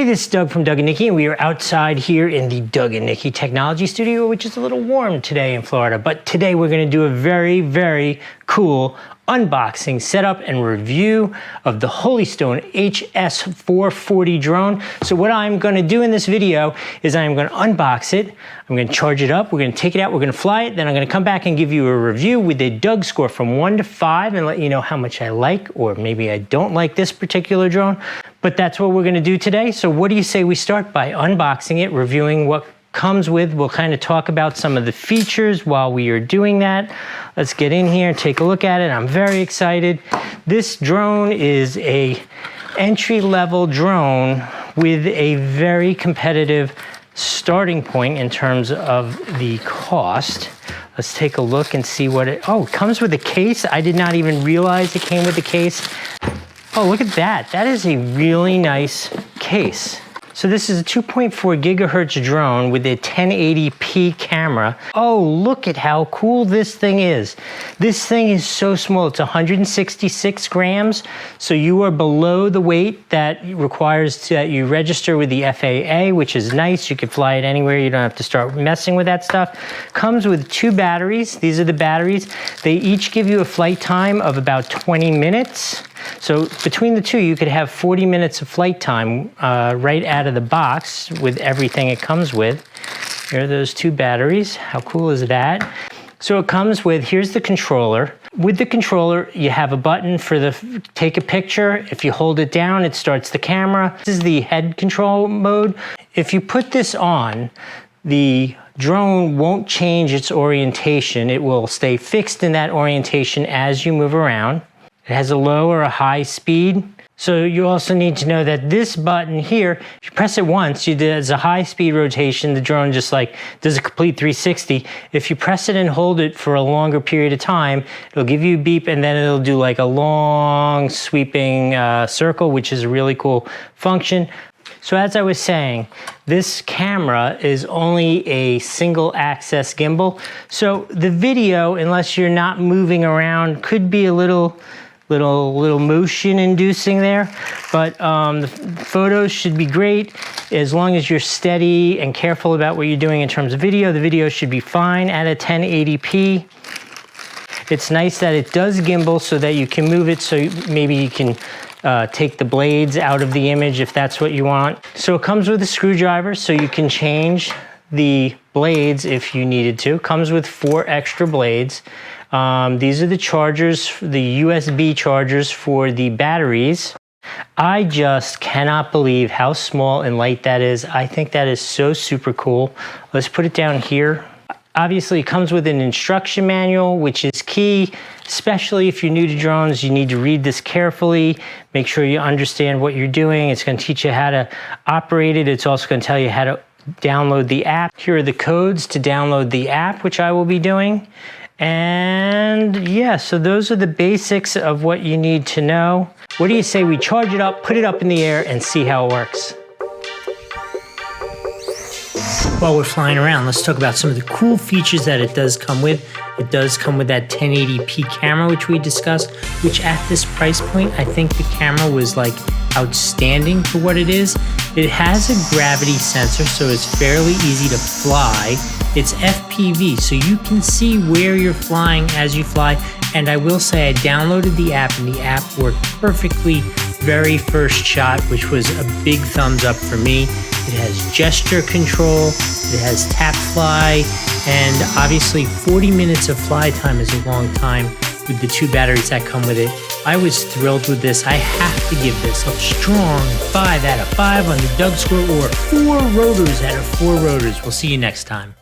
Hey, this is Doug from Doug and Nikki, and we are outside here in the Doug and Nikki Technology Studio, which is a little warm today in Florida. But today we're going to do a very, very cool unboxing, setup, and review of the Holystone HS440 drone. So what I'm going to do in this video is I'm going to unbox it, I'm going to charge it up, we're going to take it out, we're going to fly it, then I'm going to come back and give you a review with a Doug score from 1 to 5 and let you know how much I like, or maybe I don't like this particular drone. But that's what we're going to do today. So what do you say we start by unboxing it, reviewing what comes with. We'll kind of talk about some of the features while we are doing that. Let's get in here and take a look at it. I'm very excited. This drone is a entry-level drone with a very competitive starting point in terms of the cost. Let's take a look and see what it, oh, it comes with a case. I did not even realize it came with a case. Oh, look at that. That is a really nice case. So this is a 2.4 gigahertz drone with a 1080p camera. Oh, look at how cool this thing is. This thing is so small. It's 166 grams. So you are below the weight that requires that you register with the FAA, which is nice. You can fly it anywhere. You don't have to start messing with that stuff. Comes with 2 batteries. These are the batteries. They each give you a flight time of about 20 minutes. So between the two, you could have 40 minutes of flight time right out of the box with everything it comes with. Here are those 2 batteries. How cool is that? So it comes with, here's the controller. With the controller, you have a button for the take a picture. If you hold it down, it starts the camera. This is the head control mode. If you put this on, the drone won't change its orientation. It will stay fixed in that orientation as you move around. It has a low or a high speed. So you also need to know that this button here, if you press it once, there's a high speed rotation. The drone just like does a complete 360. If you press it and hold it for a longer period of time, it'll give you a beep and then it'll do like a long sweeping circle, which is a really cool function. So as I was saying, this camera is only a single access gimbal. So the video, unless you're not moving around, could be a little motion inducing there, but the photos should be great as long as you're steady and careful about what you're doing in terms of video. The video should be fine at a 1080p. It's nice that it does gimbal so that you can move it, so maybe you can take the blades out of the image if that's what you want. So it comes with a screwdriver so you can change the blades if you needed to. It comes with 4 extra blades. These are the chargers, the USB chargers for the batteries. I just cannot believe how small and light that is. I think that is so super cool. Let's put it down here. Obviously, it comes with an instruction manual, which is key, especially if you're new to drones. You need to read this carefully. Make sure you understand what you're doing. It's going to teach you how to operate it. It's also going to tell you how to download the app. Here are the codes to download the app, which I will be doing. And yeah, so those are the basics of what you need to know. What do you say we charge it up, put it up in the air, and see how it works? While we're flying around, let's talk about some of the cool features that it does come with. It does come with that 1080p camera, which we discussed, which at this price point, I think the camera was like outstanding for what it is. It has a gravity sensor, so it's fairly easy to fly. It's FPV, so you can see where you're flying as you fly. And I will say I downloaded the app and the app worked perfectly very first shot, which was a big thumbs up for me. It has gesture control, it has tap fly, and obviously 40 minutes of fly time is a long time with the 2 batteries that come with it. I was thrilled with this. I have to give this a strong 5 out of 5 on the Doug score, or 4 rotors out of 4 rotors. We'll see you next time.